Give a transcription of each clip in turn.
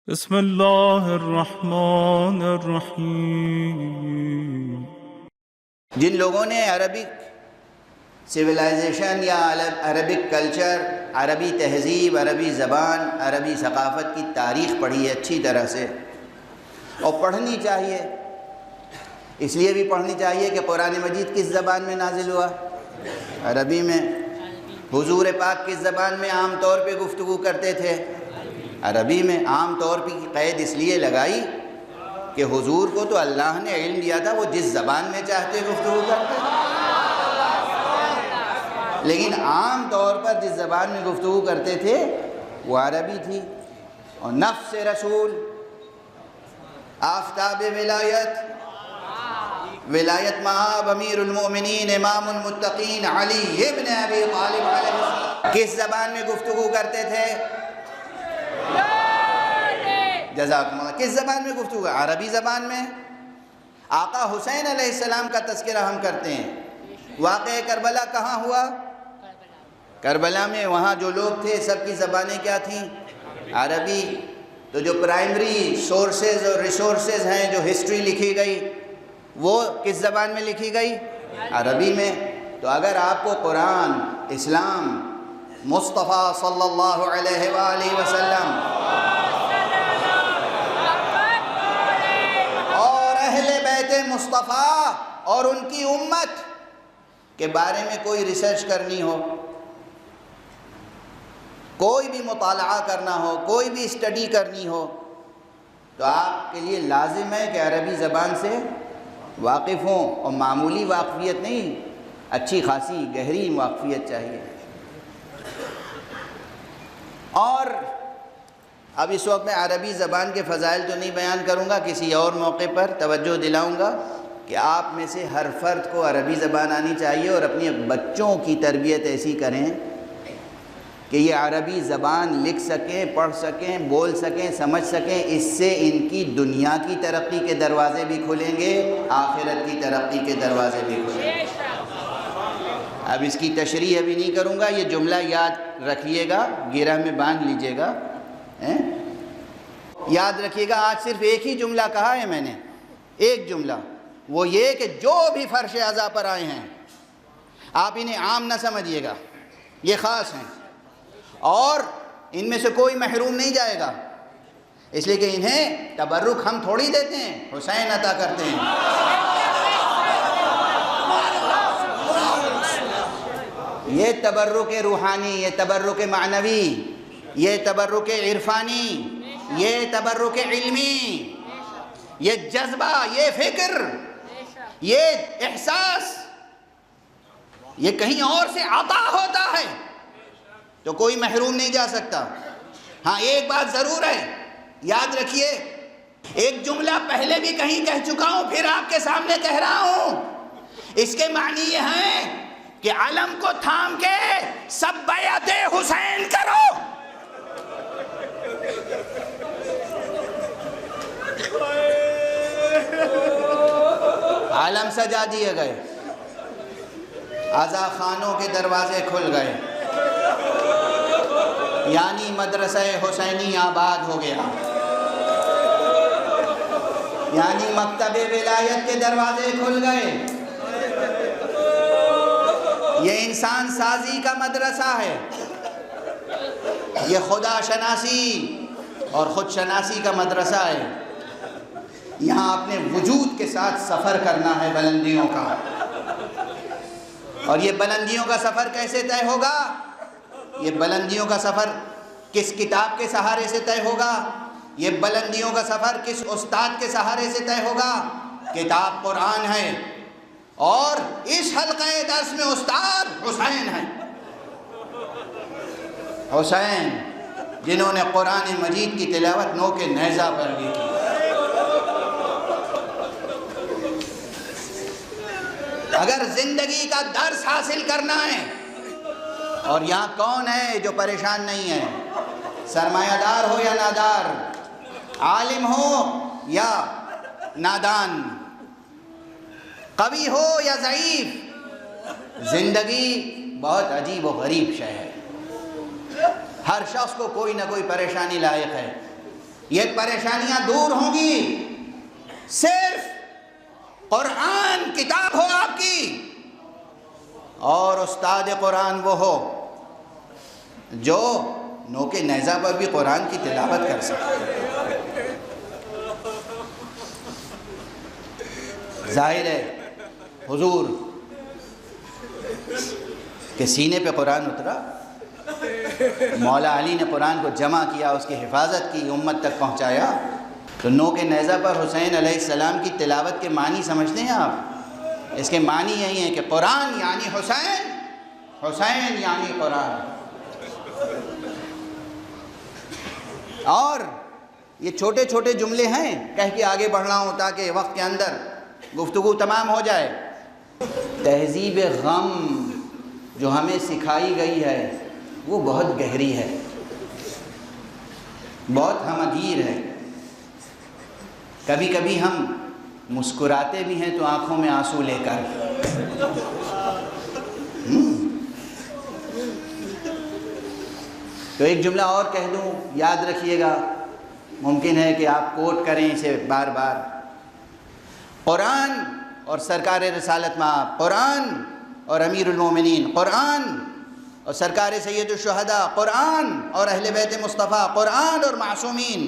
بسم اللہ الرحمن الرحیم۔ جن لوگوں نے عربک سویلائزیشن یا عربک کلچر، عربی تہذیب، عربی زبان، عربی ثقافت کی تاریخ پڑھی ہے اچھی طرح سے، اور پڑھنی چاہیے، اس لیے بھی پڑھنی چاہیے کہ قرآن مجید کس زبان میں نازل ہوا؟ عربی میں۔ حضور پاک کس زبان میں عام طور پہ گفتگو کرتے تھے؟ عربی میں۔ عام طور پہ قید اس لیے لگائی کہ حضور کو تو اللہ نے علم دیا تھا، وہ جس زبان میں چاہتے گفتگو کرتے، لیکن عام طور پر جس زبان میں گفتگو کرتے تھے وہ عربی تھی۔ اور نفس رسول، آفتاب ولایت مآب امیر المؤمنین امام المتقین علی ابن ابی طالب علیہ السلام کس زبان میں گفتگو کرتے تھے؟ جزاکم اللہ۔ کس زبان میں گفتگو؟ عربی زبان میں۔ آقا حسین علیہ السلام کا تذکرہ ہم کرتے ہیں، واقعہ کربلا کہاں ہوا؟ کربلا میں۔ وہاں جو لوگ تھے سب کی زبانیں کیا تھیں؟ عربی۔ تو جو پرائمری سورسز اور ریسورسز ہیں، جو ہسٹری لکھی گئی وہ کس زبان میں لکھی گئی؟ عربی میں۔ تو اگر آپ کو قرآن، اسلام، مصطفیٰ صلی اللہ علیہ وآلہ وسلم اور اہل بیت مصطفیٰ اور ان کی امت کے بارے میں کوئی ریسرچ کرنی ہو، کوئی بھی مطالعہ کرنا ہو، کوئی بھی اسٹڈی کرنی ہو، تو آپ کے لیے لازم ہے کہ عربی زبان سے واقف ہوں، اور معمولی واقفیت نہیں، اچھی خاصی گہری واقفیت چاہیے۔ اور اب اس وقت میں عربی زبان کے فضائل تو نہیں بیان کروں گا، کسی اور موقع پر توجہ دلاؤں گا کہ آپ میں سے ہر فرد کو عربی زبان آنی چاہیے، اور اپنے بچوں کی تربیت ایسی کریں کہ یہ عربی زبان لکھ سکیں، پڑھ سکیں، بول سکیں، سمجھ سکیں۔ اس سے ان کی دنیا کی ترقی کے دروازے بھی کھلیں گے، آخرت کی ترقی کے دروازے بھی کھلیں گے۔ اب اس کی تشریح ابھی نہیں کروں گا، یہ جملہ یاد رکھیے گا، گرہ میں باندھ لیجئے گا۔ یاد رکھیے گا، آج صرف ایک ہی جملہ کہا ہے میں نے، ایک جملہ، وہ یہ کہ جو بھی فرش عزا پر آئے ہیں آپ انہیں عام نہ سمجھیے گا، یہ خاص ہیں، اور ان میں سے کوئی محروم نہیں جائے گا، اس لیے کہ انہیں تبرک ہم تھوڑی دیتے ہیں، حسین عطا کرتے ہیں۔ یہ تبرک روحانی، یہ تبرک معنوی، یہ تبرک عرفانی، یہ تبرک علمی، یہ جذبہ، یہ فکر، یہ احساس، یہ کہیں اور سے عطا ہوتا ہے تو کوئی محروم نہیں جا سکتا۔ ہاں ایک بات ضرور ہے، یاد رکھیے، ایک جملہ پہلے بھی کہیں کہہ چکا ہوں، پھر آپ کے سامنے کہہ رہا ہوں، اس کے معنی یہ ہیں کہ علم کو تھام کے سب بیعت حسین کرو۔ علم سجا دیے گئے، عزا خانوں کے دروازے کھل گئے، یعنی مدرسہ حسینی آباد ہو گیا، یعنی مکتب ولایت کے دروازے کھل گئے۔ یہ انسان سازی کا مدرسہ ہے، یہ خدا شناسی اور خود شناسی کا مدرسہ ہے۔ یہاں اپنے وجود کے ساتھ سفر کرنا ہے بلندیوں کا، اور یہ بلندیوں کا سفر کیسے طے ہوگا؟ یہ بلندیوں کا سفر کس کتاب کے سہارے سے طے ہوگا؟ یہ بلندیوں کا سفر کس استاد کے سہارے سے طے ہوگا؟ کتاب قرآن ہے، اور اس حلقہ درس میں استاد حسین ہیں، حسین جنہوں نے قرآن مجید کی تلاوت نو کے نیزہ پر بھی کی۔ اگر زندگی کا درس حاصل کرنا ہے، اور یہاں کون ہے جو پریشان نہیں ہے؟ سرمایہ دار ہو یا نادار، عالم ہو یا نادان، قوی ہو یا ضعیف، زندگی بہت عجیب و غریب شے ہے، ہر شخص کو کوئی نہ کوئی پریشانی لاحق ہے۔ یہ پریشانیاں دور ہوں گی صرف قرآن کتاب ہو آپ کی، اور استاد قرآن وہ ہو جو نوک نیزہ پر بھی قرآن کی تلاوت کر سکے۔ ظاہر ہے حضور کے سینے پہ قرآن اترا، مولا علی نے قرآن کو جمع کیا، اس کی حفاظت کی، امت تک پہنچایا، تو نوک نیزہ پر حسین علیہ السلام کی تلاوت کے معنی سمجھتے ہیں آپ؟ اس کے معنی یہی ہیں کہ قرآن یعنی حسین، حسین یعنی قرآن۔ اور یہ چھوٹے چھوٹے جملے ہیں، کہہ کے آگے بڑھ رہا ہوں تاکہ وقت کے اندر گفتگو تمام ہو جائے۔ تہذیب غم جو ہمیں سکھائی گئی ہے وہ بہت گہری ہے، بہت ہمگیر ہے۔ کبھی کبھی ہم مسکراتے بھی ہیں تو آنکھوں میں آنسو لے کر۔ تو ایک جملہ اور کہہ دوں، یاد رکھیے گا، ممکن ہے کہ آپ کوٹ کریں اسے بار بار۔ قرآن اور سرکار رسالت مآب، قرآن اور امیر المومنین، قرآن اور سرکار سید الشہداء، قرآن اور اہل بیت مصطفیٰ، قرآن اور معصومین،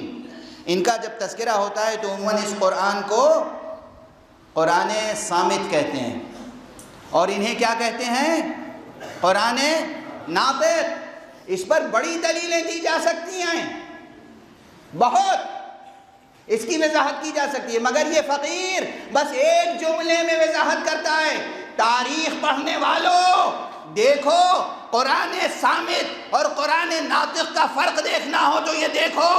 ان کا جب تذکرہ ہوتا ہے تو عموماً اس قرآن کو قرآن صامت کہتے ہیں، اور انہیں کیا کہتے ہیں؟ قرآن ناطق۔ اس پر بڑی دلیلیں دی جا سکتی ہیں، بہت اس کی وضاحت کی جا سکتی ہے، مگر یہ فقیر بس ایک جملے میں وضاحت کرتا ہے۔ تاریخ پڑھنے والوں دیکھو، قرآن صامت اور قرآن ناطق کا فرق دیکھنا ہو تو یہ دیکھو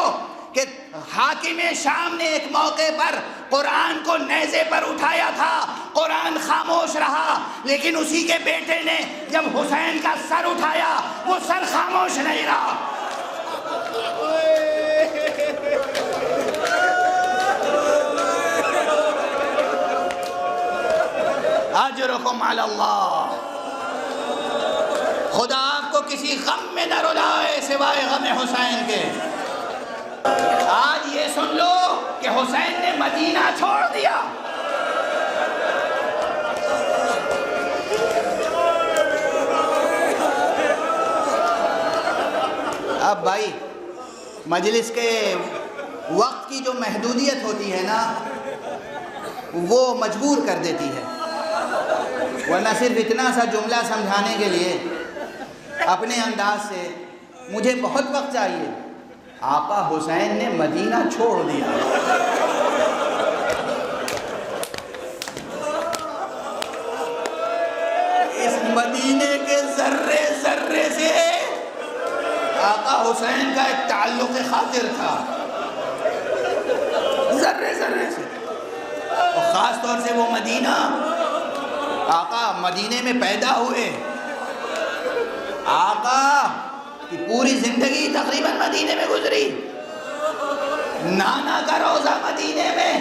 کہ حاکم شام نے ایک موقع پر قرآن کو نیزے پر اٹھایا تھا، قرآن خاموش رہا، لیکن اسی کے بیٹے نے جب حسین کا سر اٹھایا وہ سر خاموش نہیں رہا۔ اجرکم علی اللہ، خدا آپ کو کسی غم میں نہ رلائے سوائے غم حسین کے۔ آج یہ سن لو کہ حسین نے مدینہ چھوڑ دیا۔ اب بھائی مجلس کے وقت کی جو محدودیت ہوتی ہے نا وہ مجبور کر دیتی ہے، ورنہ صرف اتنا سا جملہ سمجھانے کے لیے اپنے انداز سے مجھے بہت وقت چاہیے۔ آقا حسین نے مدینہ چھوڑ دیا۔ اس مدینے کے ذرے ذرے سے آقا حسین کا ایک تعلق خاطر تھا، ذرے ذرے سے، اور خاص طور سے وہ مدینہ، آقا مدینے میں پیدا ہوئے، آقا کی پوری زندگی تقریباً مدینے میں گزری، نانا کا روزہ مدینے میں،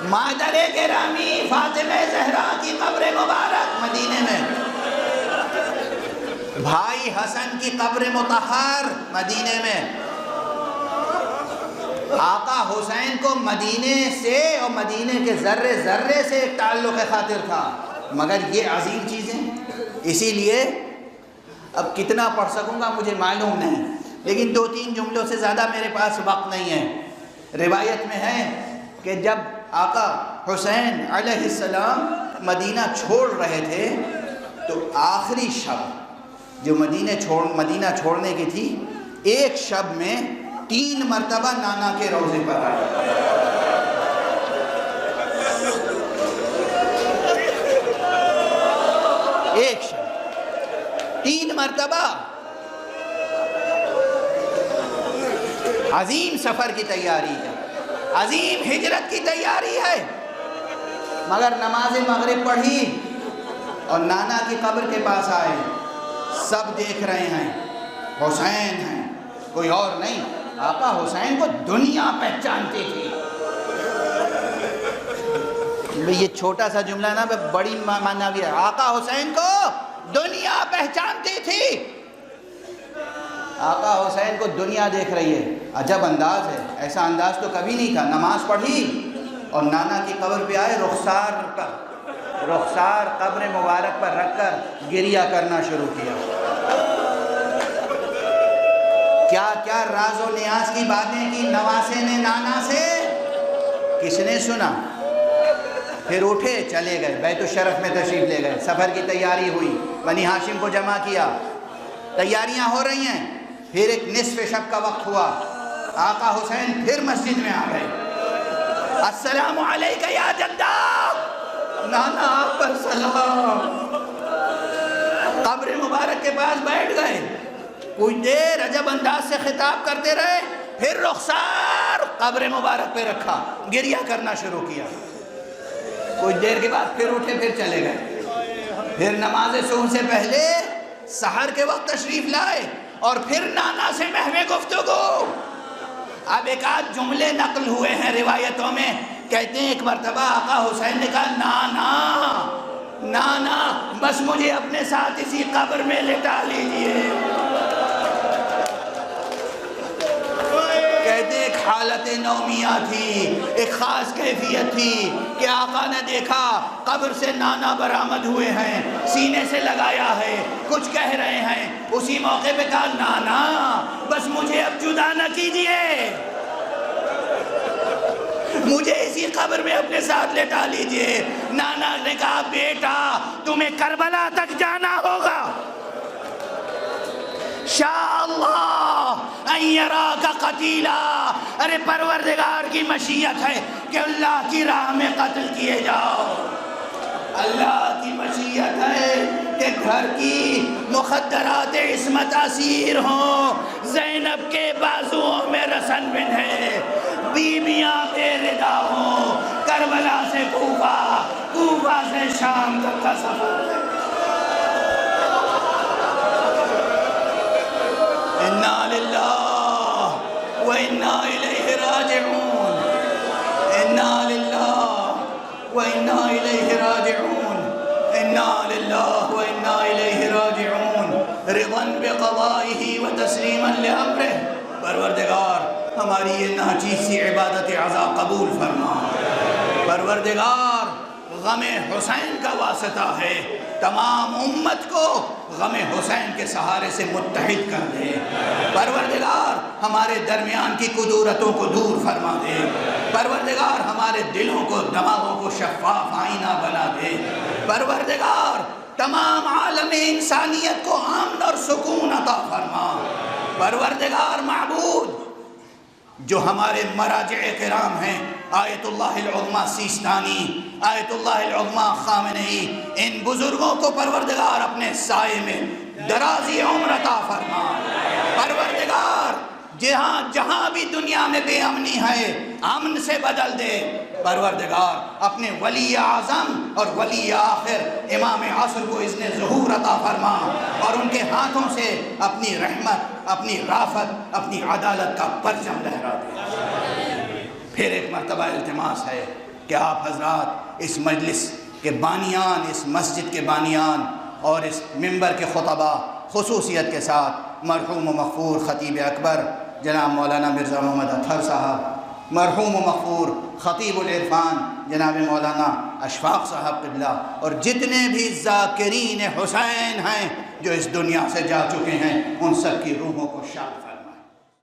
مادر گرامی فاطمہ زہرا کی قبر مبارک مدینے میں، بھائی حسن کی قبر مطہر مدینے میں۔ آقا حسین کو مدینے سے اور مدینے کے ذرے ذرے سے ایک تعلق خاطر تھا، مگر یہ عظیم چیزیں، اسی لیے اب کتنا پڑھ سکوں گا مجھے معلوم نہیں، لیکن 2-3 جملوں سے زیادہ میرے پاس وقت نہیں ہے۔ روایت میں ہے کہ جب آقا حسین علیہ السلام مدینہ چھوڑ رہے تھے تو آخری شب جو مدینہ چھوڑنے کی تھی، ایک شب میں 3 مرتبہ نانا کے روضے پر آئے۔ ایک شب 3 مرتبہ۔ عظیم سفر کی تیاری ہے، عظیم ہجرت کی تیاری ہے، مگر نماز مغرب پڑھی اور نانا کی قبر کے پاس آئے، سب دیکھ رہے ہیں حسین ہیں، کوئی اور نہیں۔ آقا حسین کو دنیا پہچانتی تھی۔ یہ چھوٹا سا جملہ نا بڑی معنوی ہے۔ آقا حسین کو دنیا پہچانتی تھی۔ آقا حسین کو دنیا دیکھ رہی ہے، عجب انداز ہے، ایسا انداز تو کبھی نہیں تھا. نماز پڑھی اور نانا کی قبر پہ آئے، رخسار قبر مبارک پر رکھ کر گریہ کرنا شروع کیا. کیا کیا راز و نیاز کی باتیں کی نواسے نے نانا سے، کس نے سنا؟ پھر اٹھے چلے گئے، بیت الشرف میں تشریف لے گئے. سفر کی تیاری ہوئی، بنی ہاشم کو جمع کیا، تیاریاں ہو رہی ہیں. پھر ایک نصف شب کا وقت ہوا، آقا حسین پھر مسجد میں آ گئے. السلام علیکہ یا جدہ، نانا آپ پر سلام. قبر مبارک کے پاس بیٹھ گئے، کچھ دیر عجب انداز سے خطاب کرتے رہے. پھر رخسار قبر مبارک پہ رکھا، گریہ کرنا شروع کیا. کچھ دیر کے بعد پھر اٹھے، پھر چلے گئے. پھر نماز صبح سے پہلے سحر کے وقت تشریف لائے اور پھر نانا سے محو گفتگو. اب ایک آدھ جملے نقل ہوئے ہیں روایتوں میں، کہتے ہیں ایک مرتبہ آقا حسین نے کہا نانا بس مجھے اپنے ساتھ اسی قبر میں لٹا لیجئے. کہتے ایک حالت نومیہ تھی، ایک خاص کیفیت تھی کہ آقا نے دیکھا قبر سے نانا برآمد ہوئے ہیں، سینے سے لگایا ہے، کچھ کہہ رہے ہیں. اسی موقع پہ کہا نانا بس مجھے اب جدا نہ کیجئے، مجھے اسی قبر میں اپنے ساتھ لٹا لیجئے. نانا نے کہا بیٹا تمہیں کربلا تک جانا ہوگا، شاء اللہ ان یراک قتیلا. ارے پروردگار کی مشیت ہے کہ اللہ کی راہ میں قتل کیے جاؤ. اللہ کی مشیت ہے کہ گھر کی مخدرات عصمت اسیر ہوں، زینب کے بازوؤں میں رسن بن ہے، بیویاں بے ردا ہوں. کربلا سے کوفہ، کوفہ سے شام تک کا سفر ہے. انا للہ و انا الیہ راجعون، انا للہ و انا الیہ راجعون، انا للہ و انا الیہ راجعون. رضا بقضائہ و تسلیما لامرہ. پروردگار ہماری یہ ناچیز سی عبادت عزا قبول فرما. پروردگار غم حسین کا واسطہ ہے، تمام امت کو غم حسین کے سہارے سے متحد کر دے. پروردگار ہمارے درمیان کی کدورتوں کو دور فرما دے. پروردگار ہمارے دلوں کو، دماغوں کو شفاف آئینہ بنا دے. پروردگار تمام عالم انسانیت کو امن اور سکون عطا فرما. پروردگار معبود جو ہمارے مراجع کرام ہیں، آیت اللہ العظمیٰ سیستانی، آیت اللہ العظمیٰ خامنئی، ان بزرگوں کو پروردگار اپنے سائے میں درازی عمر عطا فرما. پروردگار جہاں بھی دنیا میں بے امنی ہے امن سے بدل دے. پروردگار اپنے ولی اعظم اور ولی آخر امام عصر کو اذن ظہور عطا فرما اور ان کے ہاتھوں سے اپنی رحمت، اپنی رافت، اپنی عدالت کا پرچم لہرا دے. پھر ایک مرتبہ التماس ہے کہ آپ حضرات اس مجلس کے بانیان، اس مسجد کے بانیان اور اس منبر کے خطبہ، خصوصیت کے ساتھ مرحوم و مغفور خطیب اکبر جناب مولانا مرزا محمد اطہر صاحب، مرحوم و مغفور خطیب العرفان جناب مولانا اشفاق صاحب قبلہ، اور جتنے بھی ذاکرین حسین ہیں جو اس دنیا سے جا چکے ہیں، ان سب کی روحوں کو شاد فرمائے.